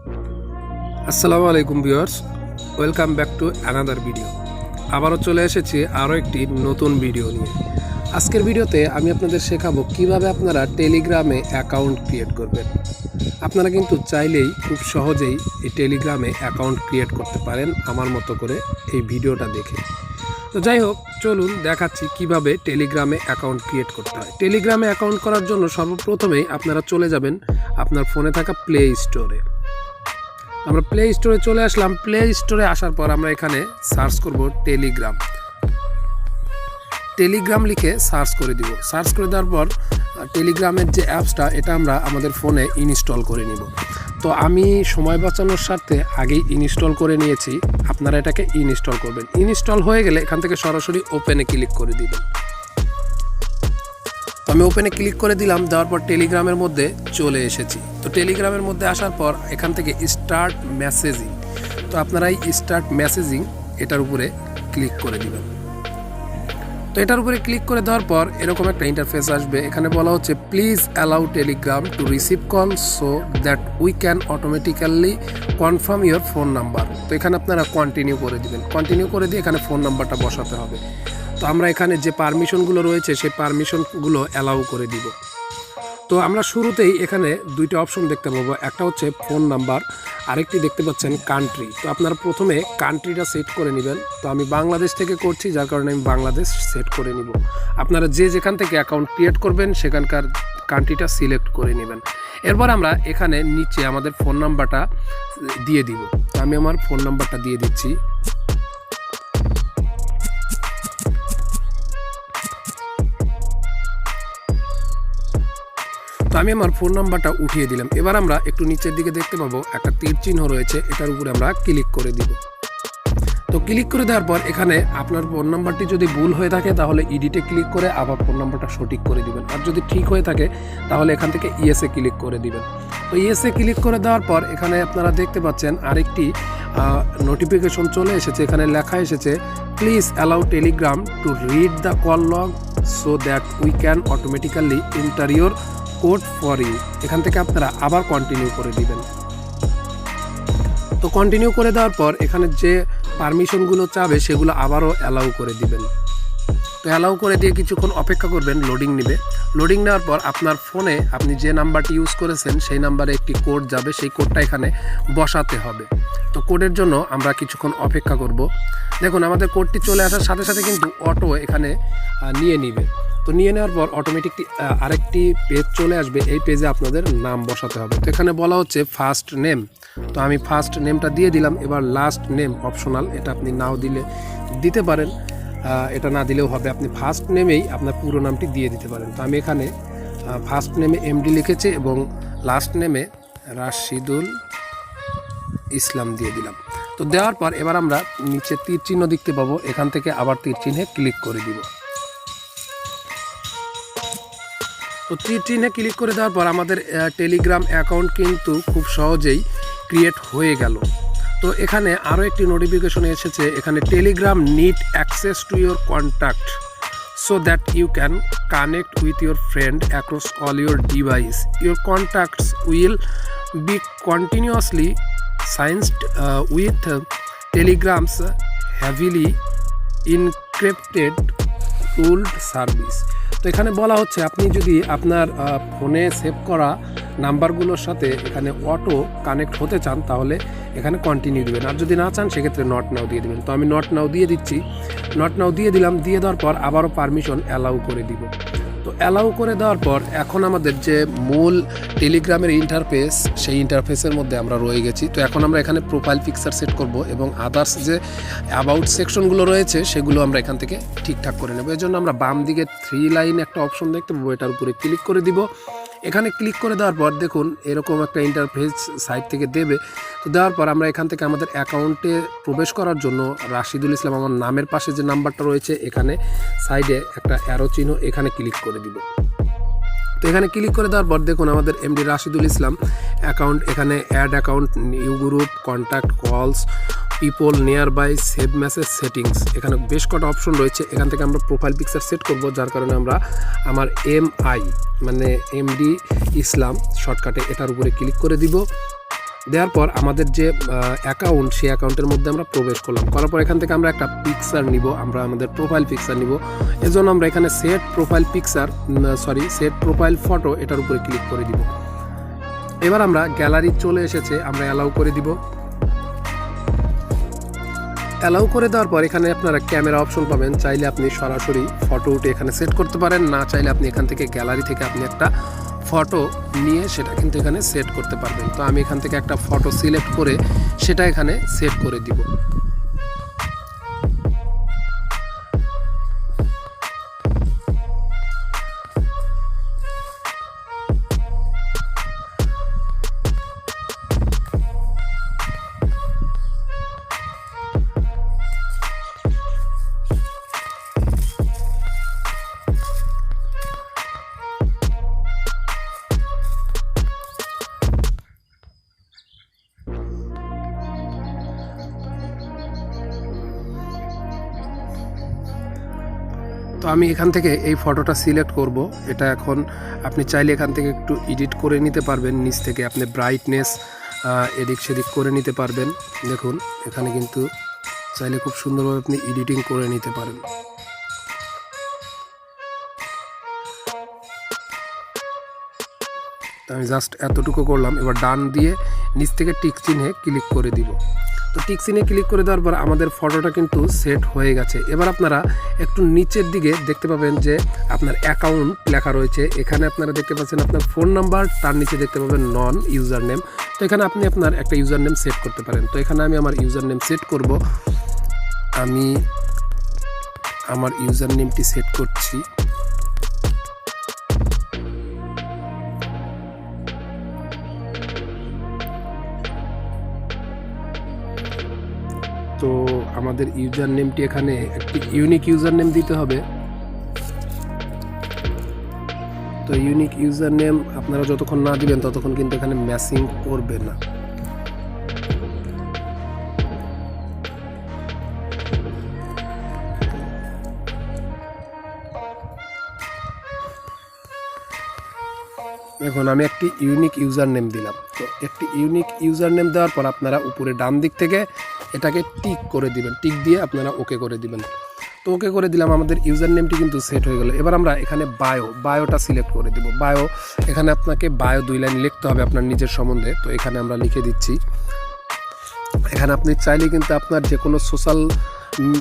আসসালামু আলাইকুম viewers, welcome back to another video. আবারও চলে এসেছি আরও একটি নতুন ভিডিও নিয়ে। আজকের ভিডিওতে আমি আপনাদের শেখাবো কিভাবে আপনারা টেলিগ্রামে অ্যাকাউন্ট ক্রিয়েট করবেন। আপনারা কিন্তু চাইলেই খুব সহজেই এই টেলিগ্রামে অ্যাকাউন্ট ক্রিয়েট করতে পারেন আমার মতো করে এই ভিডিওটা দেখে। তো যাই হোক, চলুন দেখাচ্ছি কিভাবে টেলিগ্রামে অ্যাকাউন্ট ক্রিয়েট করতে হয়। টেলিগ্রামে অ্যাকাউন্ট করার জন্য সর্বপ্রথমেই আপনারা চলে যাবেন আপনার ফোনে থাকা প্লে স্টোরে। আমরা প্লে স্টোরে চলে আসলাম। প্লে স্টোরে আসার পর আমরা এখানে সার্চ করব টেলিগ্রাম। টেলিগ্রাম লিখে সার্চ করে দিব। সার্চ করে দেওয়ার পর টেলিগ্রামের যে অ্যাপসটা এটা আমরা আমাদের ফোনে ইনস্টল করে নিব। তো আমি সময় বাঁচানোর স্বার্থে আগেই ইনস্টল করে নিয়েছি, আপনারা এটাকে ইনস্টল করবেন। ইনস্টল হয়ে গেলে এখান থেকে সরাসরি ওপেনে ক্লিক করে দিবেন। আমি ওপেনে ক্লিক করে দিলাম। দেওয়ার পর টেলিগ্রামের মধ্যে চলে এসেছি। তো টেলিগ্রামের মধ্যে আসার পর এখান থেকে স্টার্ট মেসেজিং, তো আপনারা এই স্টার্ট মেসেজিং এটার উপরে ক্লিক করে দিবেন। তো এটার উপরে ক্লিক করে দেওয়ার পর এরকম একটা ইন্টারফেস আসবে। এখানে বলা হচ্ছে please allow Telegram to receive call so that we can automatically confirm your phone number. তো এখানে আপনারা কন্টিনিউ করে দিবেন। কন্টিনিউ করে দিয়ে এখানে ফোন নাম্বারটা বসাতে হবে। তো আমরা এখানে যে পারমিশনগুলো রয়েছে সেই পারমিশনগুলো অ্যালাউ করে দিব। তো আমরা শুরুতেই এখানে দুইটা অপশন দেখতে পাবো, একটা হচ্ছে ফোন নাম্বার, আরেকটি দেখতে পাচ্ছেন কান্ট্রি। তো আপনারা প্রথমে কান্ট্রিটা সেট করে নেবেন। তো আমি বাংলাদেশ থেকে করছি, যার কারণে আমি বাংলাদেশ সেট করে নিব। আপনারা যে যেখান থেকে অ্যাকাউন্ট ক্রিয়েট করবেন সেখানকার কান্ট্রিটা সিলেক্ট করে নেবেন। এরপর আমরা এখানে নিচে আমাদের ফোন নাম্বারটা দিয়ে দিব। তো আমি আমার ফোন নাম্বারটা দিয়ে দিচ্ছি। তো আমি আমার ফোন নাম্বারটা উঠিয়ে দিলাম। এবার আমরা একটু নিচের দিকে দেখতে পাবো একটা তীর চিহ্ন রয়েছে, এটার উপরে আমরা ক্লিক করে দিব। তো ক্লিক করে দেওয়ার পর এখানে আপনার ফোন নাম্বারটি যদি ভুল হয়ে থাকে তাহলে ইডিটে ক্লিক করে আবার ফোন নাম্বারটা সঠিক করে দিবেন। আর যদি ঠিক হয়ে থাকে তাহলে এখান থেকে ইয়েসে ক্লিক করে দিবেন। তো ইয়েসে ক্লিক করে দেওয়ার পর এখানে আপনারা দেখতে পাচ্ছেন আরেকটি নোটিফিকেশন চলে এসেছে। এখানে লেখা এসেছে please allow Telegram to read the call log so that we can automatically enter your code for you. এখান থেকে আপনারা আবার কন্টিনিউ করে দিবেন। তো কন্টিনিউ করে দেওয়ার পর এখানে যে পারমিশনগুলো চাবে সেগুলো আবারও অ্যালাউ করে দিবেন। তো অ্যালাউ করে দিয়ে কিছুক্ষণ অপেক্ষা করবেন, লোডিং নেবে। লোডিং নেওয়ার পর আপনার ফোনে আপনি যে নাম্বারটি ইউজ করেছেন সেই নাম্বারে একটি কোড যাবে, সেই কোডটা এখানে বসাতে হবে। তো কোডের জন্য আমরা কিছুক্ষণ অপেক্ষা করব। দেখুন আমাদের কোডটি চলে আসার সাথে সাথে কিন্তু অটো এখানে নিয়ে নিবে। তো নিয়ে নেওয়ার পর অটোমেটিক আরেকটি পেজ চলে আসবে। এই পেজে আপনাদের নাম বসাতে হবে। তো এখানে বলা হচ্ছে ফার্স্ট নেম, তো আমি ফার্স্ট নেমটা দিয়ে দিলাম। এবার লাস্ট নেম অপশনাল, এটা আপনি নাও দিতে পারেন, এটা না দিলেও হবে। আপনি ফার্স্ট নেমেই আপনার পুরো নামটি দিয়ে দিতে পারেন। তো আমি এখানে ফার্স্ট নেমে এমডি লিখেছি এবং লাস্ট নেমে রাশিদুল ইসলাম দিয়ে দিলাম। তো দেওয়ার পর এবার আমরা নিচে তীর চিহ্ন দেখতে পাবো, এখান থেকে আবার তীর চিহ্নে ক্লিক করে দিব। তো তীর চিহ্নে ক্লিক করে দেওয়ার পর আমাদের টেলিগ্রাম অ্যাকাউন্ট কিন্তু খুব সহজেই ক্রিয়েট হয়ে গেল। তো এখানে আরও একটি নোটিফিকেশন এসেছে, এখানে Telegram need access to your contact so that you can connect with your friend across all your device. Your contacts will be continuously synced with Telegram's heavily encrypted cloud service. তো এখানে বলা হচ্ছে আপনি যদি আপনার ফোনে সেভ করা নাম্বারগুলোর সাথে এখানে অটো কানেক্ট হতে চান তাহলে এখানে কন্টিনিউ দেবেন, আর যদি না চান সেক্ষেত্রে নট নাও দিয়ে দেবেন। তো আমি নট নাও দিয়ে দিচ্ছি। নট নাও দিয়ে দিলাম। দিয়ে দেওয়ার পর আবারও পারমিশন অ্যালাউ করে দিব। তো অ্যালাউ করে দেওয়ার পর এখন আমাদের যে মূল টেলিগ্রামের ইন্টারফেস সেই ইন্টারফেসের মধ্যে আমরা রয়ে গেছি। তো এখন আমরা এখানে প্রোফাইল পিকচার সেট করব এবং আদার্স যে অ্যাবাউট সেকশনগুলো রয়েছে সেগুলো আমরা এখান থেকে ঠিকঠাক করে নেব। এই জন্য আমরা বাম দিকে 3 লাইন একটা অপশন দেখতে পাবো, এটার উপরে ক্লিক করে দিব। এখানে ক্লিক করে দেওয়ার পর দেখুন এরকম একটা ইন্টারফেস সাইট থেকে দেবে। তো দেওয়ার পর আমরা এখান থেকে আমাদের অ্যাকাউন্টে প্রবেশ করার জন্য রাশিদুল ইসলাম আমার নামের পাশে যে নাম্বারটা রয়েছে এখানে সাইডে একটা অ্যারো চিহ্ন, এখানে ক্লিক করে দিব। তো এখানে ক্লিক করে দেওয়ার পর দেখুন আমাদের এমডি রাশিদুল ইসলাম অ্যাকাউন্ট, এখানে add account, new group, contact, calls, people, nearby, save message, settings, এখানে বেশ কটা অপশন রয়েছে। এখান থেকে আমরা প্রোফাইল পিকচার সেট করব, যার কারণে আমরা আমার এমআই মানে এমডি ইসলাম শর্টকাটে এটার উপরে ক্লিক করে দিব। দেওয়ার পর আমাদের যে অ্যাকাউন্ট, সেই অ্যাকাউন্টের মধ্যে আমরা প্রবেশ করলাম। করার পর এখান থেকে আমরা একটা পিকচার নিব, আমরা আমাদের প্রোফাইল পিকচার নিব। এজন্য আমরা এখানে সেট প্রোফাইল ফটো এটার উপরে ক্লিক করে দিব। এবার আমরা গ্যালারি চলে এসেছে, আমরা অ্যালাউ করে দিব। অ্যালাউ করে দেওয়ার পর এখানে আপনারা ক্যামেরা অপশন পাবেন, চাইলে আপনি সরাসরি ফটো উঠে এখানে সেট করতে পারেন, না চাইলে আপনি এখান থেকে গ্যালারি থেকে আপনি একটা ফটো নিয়ে সেটা কিন্তু এখানে সেট করতে পারবেন। তো আমি এখান থেকে একটা ফটো সিলেক্ট করে সেটা এখানে সেট করে দিব। তো আমি এখান থেকে এই ফটোটা সিলেক্ট করব। এটা এখন আপনি চাইলে এখান থেকে একটু এডিট করে নিতে পারবেন, নিচ থেকে আপনি ব্রাইটনেস এদিক সেদিক করে নিতে পারবেন। দেখুন এখানে কিন্তু চাইলে খুব সুন্দরভাবে আপনি এডিটিং করে নিতে পারেন। আমি জাস্ট এতটুকু করলাম। এবার ডান দিয়ে নিচ থেকে টিক চিহ্নে ক্লিক করে দিব। তো টিক চিহ্নে ক্লিক করে দেওয়ার পর আমাদের ফটোটা কিন্তু সেট হয়ে গেছে। এবার আপনারা একটু নিচের দিকে দেখতে পাবেন যে আপনার অ্যাকাউন্ট লেখা রয়েছে। এখানে আপনারা দেখতে পাচ্ছেন আপনার ফোন নাম্বার, তার নিচে দেখতে পাবেন নন ইউজার নেম। তো এখানে আপনি আপনার একটা ইউজার নেম সেট করতে পারেন। তো এখানে আমি আমার ইউজার নেম সেট করব। আমি আমার ইউজার নেমটি সেট করছি। তো আমাদের ইউজার নেমটি এখানে একটি ইউনিক ইউজার নেম দিতে হবে। তো ইউনিক ইউজার নেম আপনারা যতক্ষণ না দিবেন ততক্ষণ কিন্তু এখানে ম্যাচিং করবে না। এখন আমি একটি ইউনিক ইউজার নেম দিলাম। তো একটি ইউনিক ইউজার নেম দেওয়ার পর আপনারা উপরে ডান দিক থেকে এটাকে টিক করে দিবেন, টিক দিয়ে আপনারা ওকে করে দিবেন। তো ওকে করে দিলাম, আমাদের ইউজার নেমটি কিন্তু সেট হয়ে গেল। এবার আমরা এখানে বায়োটা সিলেক্ট করে দিব। এখানে আপনাকে 2 লাইন লিখতে হবে আপনার নিজের সম্বন্ধে। তো এখানে আমরা লিখে দিচ্ছি। এখানে আপনি চাইলে কিন্তু আপনার যে কোনো সোশ্যাল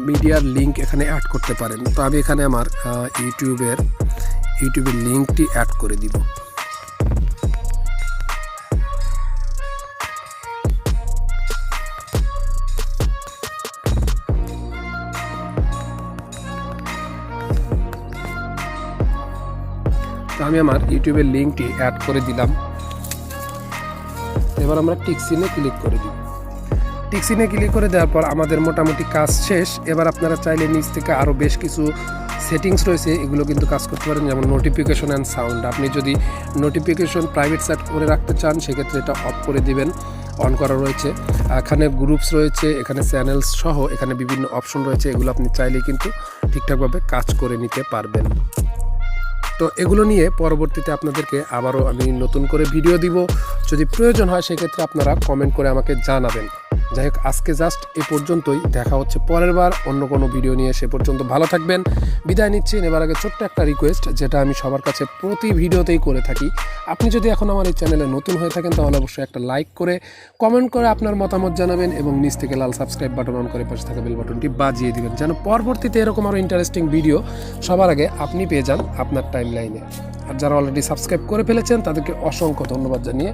মিডিয়ার লিঙ্ক এখানে অ্যাড করতে পারেন। তো আমি এখানে আমার ইউটিউবের লিঙ্কটি অ্যাড করে দিব। আমি আমার ইউটিউবের লিঙ্কটি অ্যাড করে দিলাম। এবার আমরা টিক চিহ্নে ক্লিক করে দিব। টিক চিহ্নে ক্লিক করে দেওয়ার পর আমাদের মোটামুটি কাজ শেষ। এবার আপনারা চাইলে নিচ থেকে আরও বেশ কিছু সেটিংস রয়েছে, এগুলো কিন্তু কাজ করতে পারেন। যেমন নোটিফিকেশন অ্যান্ড সাউন্ড, আপনি যদি নোটিফিকেশন প্রাইভেট সেট করে রাখতে চান সেক্ষেত্রে এটা অফ করে দিবেন, অন করা রয়েছে। এখানে গ্রুপস রয়েছে, এখানে চ্যানেলস সহ এখানে বিভিন্ন অপশন রয়েছে, এগুলো আপনি চাইলে কিন্তু ঠিকঠাকভাবে কাজ করে নিতে পারবেন। তো এগুলো নিয়ে পরবর্তীতে আপনাদেরকে আবারও আমি নতুন করে ভিডিও দিব। যদি প্রয়োজন হয় সেক্ষেত্রে আপনারা কমেন্ট করে আমাকে জানাবেন। যাই হোক, আজকে জাস্ট এ পর্যন্তই। দেখা হচ্ছে পরের বার অন্য কোনো ভিডিও নিয়ে। সে পর্যন্ত ভালো থাকবেন, বিদায় নিচ্ছি। এবার আগে ছোট্ট একটা রিকোয়েস্ট, যেটা আমি সবার কাছে প্রতি ভিডিওতেই করে থাকি। আপনি যদি এখন আমার এই চ্যানেলে নতুন হয়ে থাকেন তাহলে অবশ্যই একটা লাইক করে কমেন্ট করে আপনার মতামত জানাবেন এবং নিচ থেকে লাল সাবস্ক্রাইব বাটন অন করে পাশে থাকা বেল বাটনটি বাজিয়ে দিবেন, যেন পরবর্তীতে এরকম আরও ইন্টারেস্টিং ভিডিও সবার আগে আপনি পেয়ে যান আপনার টাইমলাইনে। আর যারা অলরেডি সাবস্ক্রাইব করে ফেলেছেন তাদেরকে অসংখ্য ধন্যবাদ জানিয়ে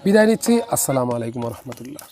বিদায় নিচ্ছি। আসসালামু আলাইকুম রহমতুল্লাহ।